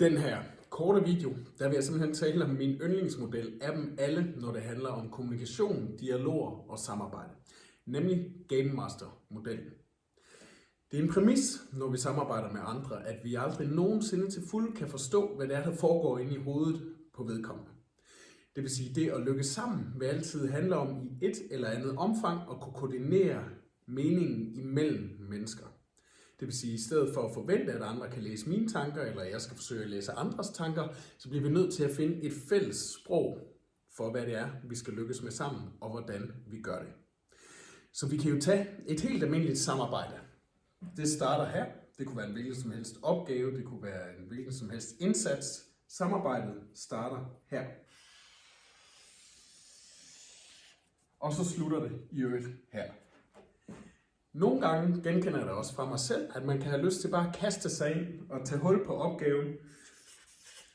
den her korte video, der vil jeg simpelthen tale om min yndlingsmodel af dem alle, når det handler om kommunikation, dialog og samarbejde, nemlig Game Master-modellen. Det er en præmis, når vi samarbejder med andre, at vi aldrig nogensinde til fuld kan forstå, hvad det er, der foregår inde i hovedet på vedkommende. Det vil sige, det at lykkes sammen vil altid handle om i et eller andet omfang at kunne koordinere meningen imellem mennesker. Det vil sige, at i stedet for at forvente, at andre kan læse mine tanker, eller jeg skal forsøge at læse andres tanker, så bliver vi nødt til at finde et fælles sprog for, hvad det er, vi skal lykkes med sammen, og hvordan vi gør det. Så vi kan jo tage et helt almindeligt samarbejde. Det starter her. Det kunne være en hvilken som helst opgave, det kunne være en hvilken som helst indsats. Samarbejdet starter her. Og så slutter det i øvrigt her. Nogle gange genkender jeg det også fra mig selv, at man kan have lyst til bare at kaste sig ind og tage hul på opgaven.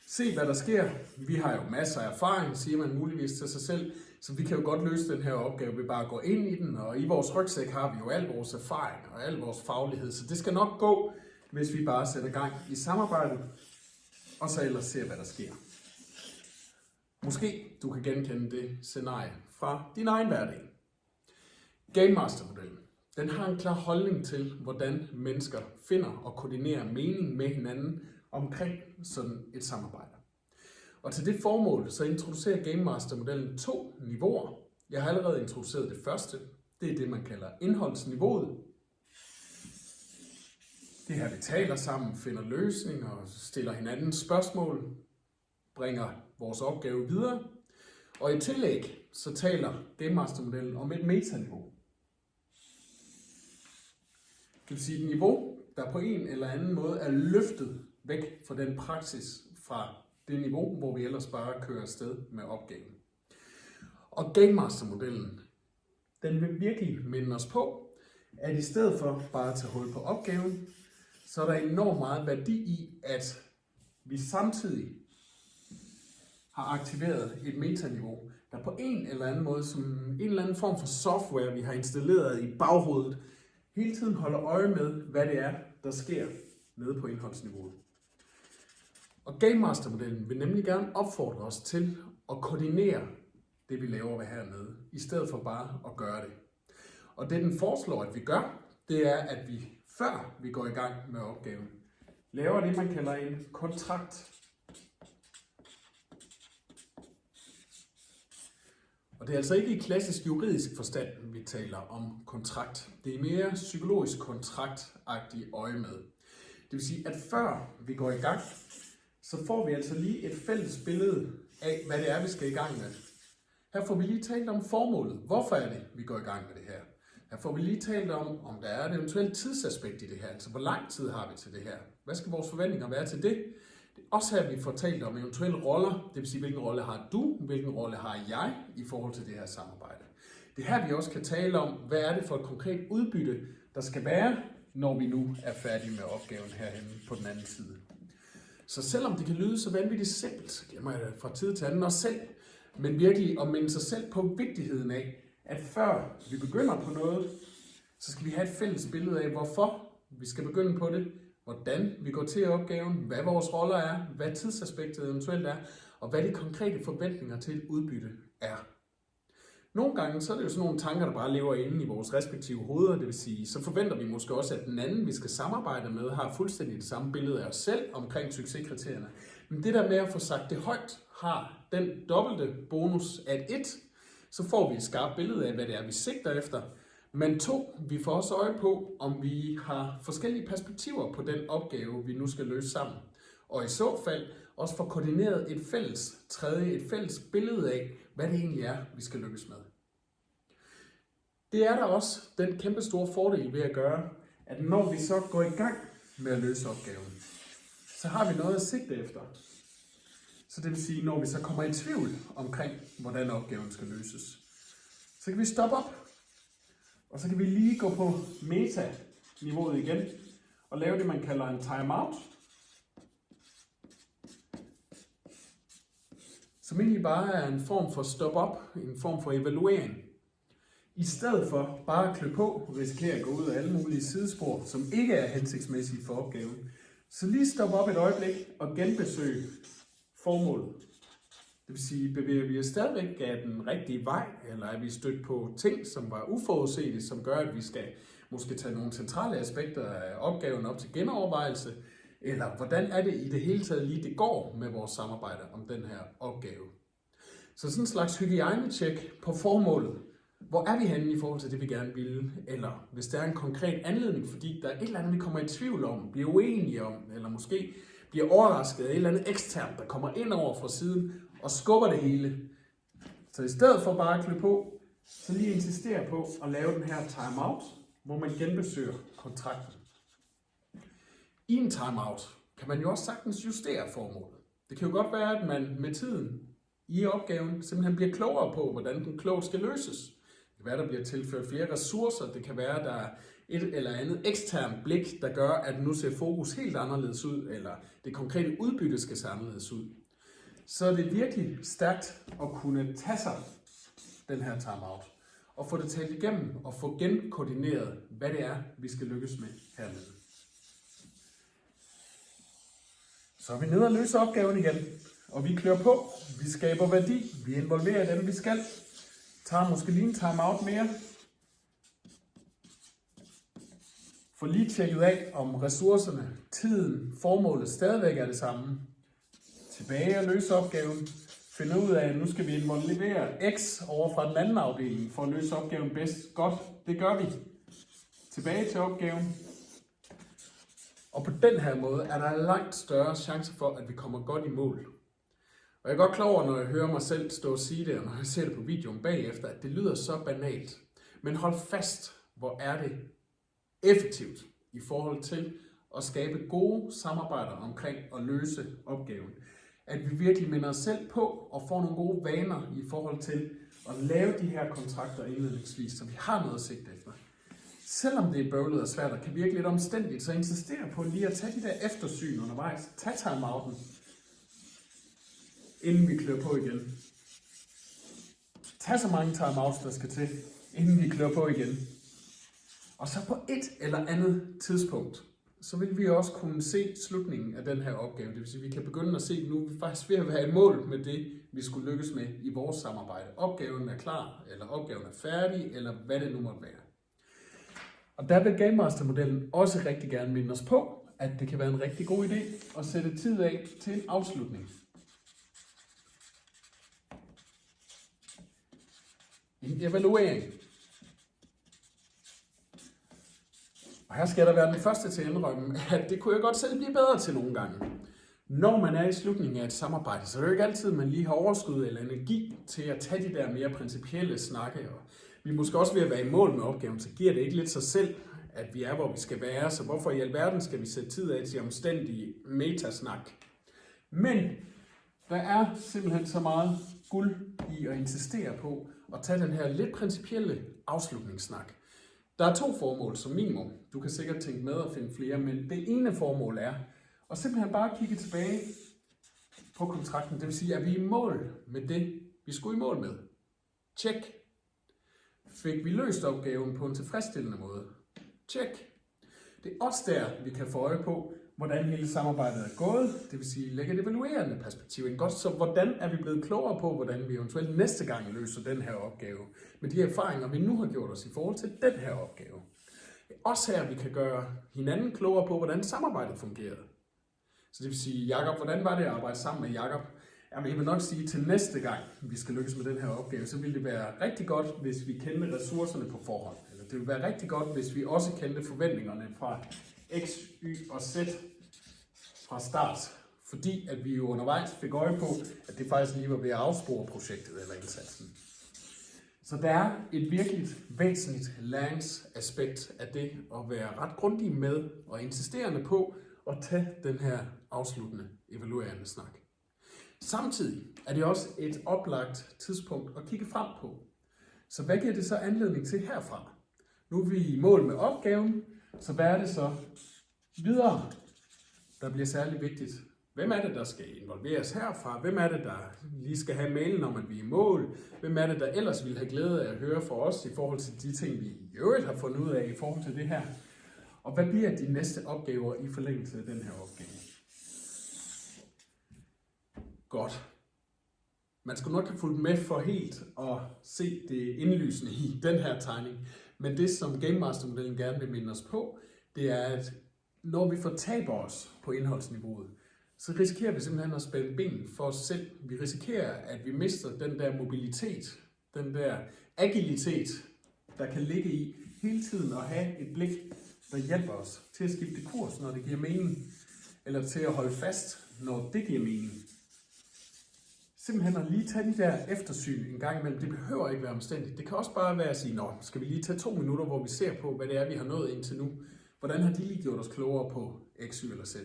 Se hvad der sker. Vi har jo masser af erfaring, siger man muligvis til sig selv, så vi kan jo godt løse den her opgave ved bare at gå ind i den. Og i vores rygsæk har vi jo al vores erfaring og al vores faglighed, så det skal nok gå, hvis vi bare sætter gang i samarbejdet, og så ellers ser hvad der sker. Måske du kan genkende det scenarie fra din egen hverdag. Game Master-modellen. Den har en klar holdning til, hvordan mennesker finder og koordinerer mening med hinanden omkring sådan et samarbejde. Og til det formål, så introducerer Game Master-modellen 2 niveauer. Jeg har allerede introduceret det første. Det er det, man kalder indholdsniveauet. Det her, vi taler sammen, finder løsninger, stiller hinanden spørgsmål, bringer vores opgave videre. Og i tillæg, så taler Game Master-modellen om et metaniveau. Det vil sige et niveau, der på en eller anden måde er løftet væk fra den praksis, fra det niveau, hvor vi ellers bare kører afsted med opgaven. Og Game Master-modellen, den vil virkelig minde os på, at i stedet for bare at tage hul på opgaven, så er der enormt meget værdi i, at vi samtidig har aktiveret et metaniveau, der på en eller anden måde, som en eller anden form for software, vi har installeret i baghovedet, hele tiden holder øje med, hvad det er, der sker nede på indholdsniveauet. Og Game Master-modellen vil nemlig gerne opfordre os til at koordinere det, vi laver hernede, i stedet for bare at gøre det. Og det, den foreslår, at vi gør, det er, at vi, før vi går i gang med opgaven, laver det, man kalder en kontrakt. Og det er altså ikke i klassisk juridisk forstand, vi taler om kontrakt. Det er mere psykologisk kontraktagtigt øje med. Det vil sige, at før vi går i gang, så får vi altså lige et fælles billede af, hvad det er, vi skal i gang med. Her får vi lige talt om formålet. Hvorfor er det, vi går i gang med det her? Her får vi lige talt om der er et eventuelt tidsaspekt i det her. Altså, hvor lang tid har vi til det her? Hvad skal vores forventninger være til det? Det er også her, vi får talt om eventuelle roller. Det vil sige, hvilken rolle har du, hvilken rolle har jeg i forhold til det her samarbejde. Det er her, vi også kan tale om, hvad er det for et konkret udbytte, der skal være, når vi nu er færdige med opgaven herhenne på den anden side. Så selvom det kan lyde så vanvittigt simpelt, så glemmer jeg det fra tid til anden også selv, men virkelig at minde sig selv på vigtigheden af, at før vi begynder på noget, så skal vi have et fælles billede af, hvorfor vi skal begynde på det, hvordan vi går til opgaven, hvad vores roller er, hvad tidsaspektet eventuelt er, og hvad de konkrete forventninger til et udbytte er. Nogle gange så er det jo sådan nogle tanker, der bare lever inde i vores respektive hoveder, det vil sige, så forventer vi måske også, at den anden, vi skal samarbejde med, har fuldstændig det samme billede af os selv omkring succeskriterierne. Men det der med at få sagt det højt, har den dobbelte bonus, at 1, så får vi et skarpt billede af, hvad det er, vi sigter efter, men 2, vi får også øje på, om vi har forskellige perspektiver på den opgave, vi nu skal løse sammen. Og i så fald også få koordineret et fælles billede af, hvad det egentlig er, vi skal lykkes med. Det er der også den kæmpe store fordel ved at gøre, at når vi så går i gang med at løse opgaven, så har vi noget at sigte efter. Så det vil sige, når vi så kommer i tvivl omkring, hvordan opgaven skal løses, så kan vi stoppe op. Og så kan vi lige gå på meta-niveauet igen og lave det, man kalder en timeout. Som egentlig bare er en form for stop-up, en form for evaluering. I stedet for bare at klø på og risikere at gå ud af alle mulige sidespor, som ikke er hensigtsmæssige for opgaven, Så lige stop op et øjeblik og genbesøg formålet. Det vil sige, bevæger vi os stadigvæk af den rigtige vej, eller er vi stødt på ting, som var uforudsete, som gør, at vi skal måske tage nogle centrale aspekter af opgaven op til genovervejelse, eller hvordan er det i det hele taget lige det går med vores samarbejde om den her opgave. Så sådan en slags hygiejnetjek på formålet. Hvor er vi henne i forhold til det, vi gerne vil? Eller hvis der er en konkret anledning, fordi der er et eller andet, vi kommer i tvivl om, bliver uenige om, eller måske bliver overrasket af et eller andet eksternt, der kommer ind over fra siden og skubber det hele. Så i stedet for bare at klø på, så lige insistere på at lave den her timeout, hvor man genbesøger kontrakten. I en timeout kan man jo også sagtens justere formålet. Det kan jo godt være, at man med tiden i opgaven simpelthen bliver klogere på, hvordan den klogt skal løses. Det kan være, der bliver tilført flere ressourcer. Det kan være, at der er et eller andet eksternt blik, der gør, at nu ser fokus helt anderledes ud, eller det konkrete udbytte skal se anderledes ud. Så er det virkelig stærkt at kunne tage sig den her timeout, og få det talt igennem, og få genkoordineret, hvad det er, vi skal lykkes med hernede. Så er vi nede og løser opgaven igen, og vi klør på, vi skaber værdi, vi involverer dem, vi skal. Tager måske lige en timeout mere. Få lige tjekket af, om ressourcerne, tiden, formålet stadigvæk er det samme. Tilbage og løse opgaven. Finde ud af, at nu skal vi involvere X over fra den anden afdeling for at løse opgaven bedst. Godt, det gør vi. Tilbage til opgaven. Og på den her måde er der langt større chance for, at vi kommer godt i mål. Og jeg er godt klar over, når jeg hører mig selv stå og sige det, og når jeg ser det på videoen bagefter, at det lyder så banalt. Men hold fast, hvor er det effektivt i forhold til at skabe gode samarbejder omkring at løse opgaven. At vi virkelig minder os selv på og får nogle gode vaner i forhold til at lave de her kontrakter indledningsvis, så vi har noget at sigte efter. Selvom det er bøvlet og svært og kan virke lidt omstændigt, så insister på lige at tage de der eftersyn undervejs. Tag timeouten, inden vi klør på igen. Tag så mange timeouts, der skal til, inden vi klør på igen. Og så på et eller andet tidspunkt, så vil vi også kunne se slutningen af den her opgave. Det vil sige, at vi kan begynde at se, at nu er vi faktisk ved at være i mål med det, vi skulle lykkes med i vores samarbejde. Opgaven er klar, eller opgaven er færdig, eller hvad det nu måtte være. Og der vil Game Master-modellen også rigtig gerne minde os på, at det kan være en rigtig god idé at sætte tid af til en afslutning. En evaluering. Og her skal der være den første til at indrømme, at det kunne jeg godt selv blive bedre til nogle gange. Når man er i slutningen af et samarbejde, så er det jo ikke altid, at man lige har overskud eller energi til at tage de der mere principielle snakke. Og vi er måske også ved at være i mål med opgaven, så giver det ikke lidt sig selv, at vi er, hvor vi skal være. Så hvorfor i alverden skal vi sætte tid af til omstændig metasnak? Men der er simpelthen så meget guld i at insistere på at tage den her lidt principielle afslutningssnak. Der er 2 formål som minimum. Du kan sikkert tænke med at finde flere, men det ene formål er at simpelthen bare kigge tilbage på kontrakten. Det vil sige, at vi er i mål med det, vi skulle i mål med. Check. Fik vi løst opgaven på en tilfredsstillende måde? Check. Det er også der, vi kan få øje på, hvordan hele samarbejdet er gået. Det vil sige, lægge et evaluerende perspektiv ind. Godt, så hvordan er vi blevet klogere på, hvordan vi eventuelt næste gang løser den her opgave, med de erfaringer, vi nu har gjort os i forhold til den her opgave. Det er også her, vi kan gøre hinanden klogere på, hvordan samarbejdet fungerede. Så det vil sige, Jakob, hvordan var det at arbejde sammen med Jakob? Jamen, jeg vil nok sige, til næste gang, vi skal lykkes med den her opgave, så ville det være rigtig godt, hvis vi kendte ressourcerne på forhånd. Eller det ville være rigtig godt, hvis vi også kendte forventningerne fra X, Y og Z fra start. Fordi at vi jo undervejs fik øje på, at det faktisk lige var ved at afspore projektet eller indsatsen. Så der er et virkelig væsentligt læringsaspekt af det at være ret grundig med og insisterende på at tage den her afsluttende evaluerende snak. Samtidig er det også et oplagt tidspunkt at kigge frem på. Så hvad giver det så anledning til herfra? Nu er vi i mål med opgaven, så hvad er det så videre, der bliver særlig vigtigt? Hvem er det, der skal involveres herfra? Hvem er det, der lige skal have mailen om, at vi er i mål? Hvem er det, der ellers ville have glæde af at høre fra os i forhold til de ting, vi i øvrigt har fundet ud af i forhold til det her? Og hvad bliver de næste opgaver i forlængelse af den her opgave? Godt. Man skulle nok have fulgt med for helt at se det indlysende i den her tegning. Men det, som Game Master-modellen gerne vil minde os på, det er, at når vi fortaber os på indholdsniveauet, så risikerer vi simpelthen at spænde ben for os selv. Vi risikerer, at vi mister den der mobilitet, den der agilitet, der kan ligge i hele tiden at have et blik, der hjælper os til at skifte kurs, når det giver mening, eller til at holde fast, når det giver mening. Simpelthen at lige tage de der eftersyn en gang imellem. Det behøver ikke være omstændigt. Det kan også bare være at sige, nå, skal vi lige tage 2 minutter, hvor vi ser på, hvad det er, vi har nået indtil nu. Hvordan har de lige gjort os klogere på X, Y eller Z?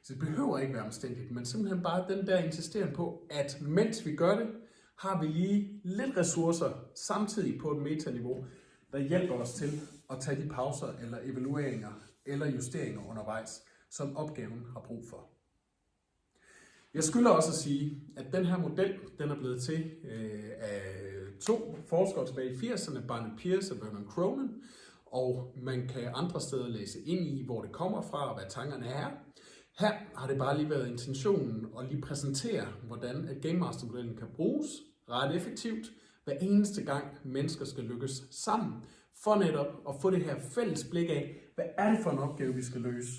Så det behøver ikke være omstændigt, men simpelthen bare den der insisteren på, at mens vi gør det, har vi lige lidt ressourcer samtidig på et metaniveau, der hjælper os til at tage de pauser eller evalueringer eller justeringer undervejs, som opgaven har brug for. Jeg skylder også at sige, at den her model, den er blevet til af 2 forskere tilbage i 80'erne, Barnett Pearce og Vernon Cronin, og man kan andre steder læse ind i, hvor det kommer fra og hvad tankerne er. Her har det bare lige været intentionen at lige præsentere, hvordan at Game Master-modellen kan bruges ret effektivt, hver eneste gang mennesker skal lykkes sammen, for netop at få det her fælles blik af, hvad er det for en opgave, vi skal løse?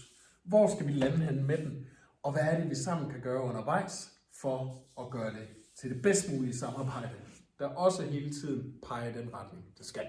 Hvor skal vi lande hen med den? Og hvad er det, vi sammen kan gøre undervejs, for at gøre det til det bedst mulige samarbejde, der også hele tiden peger i den retning, det skal.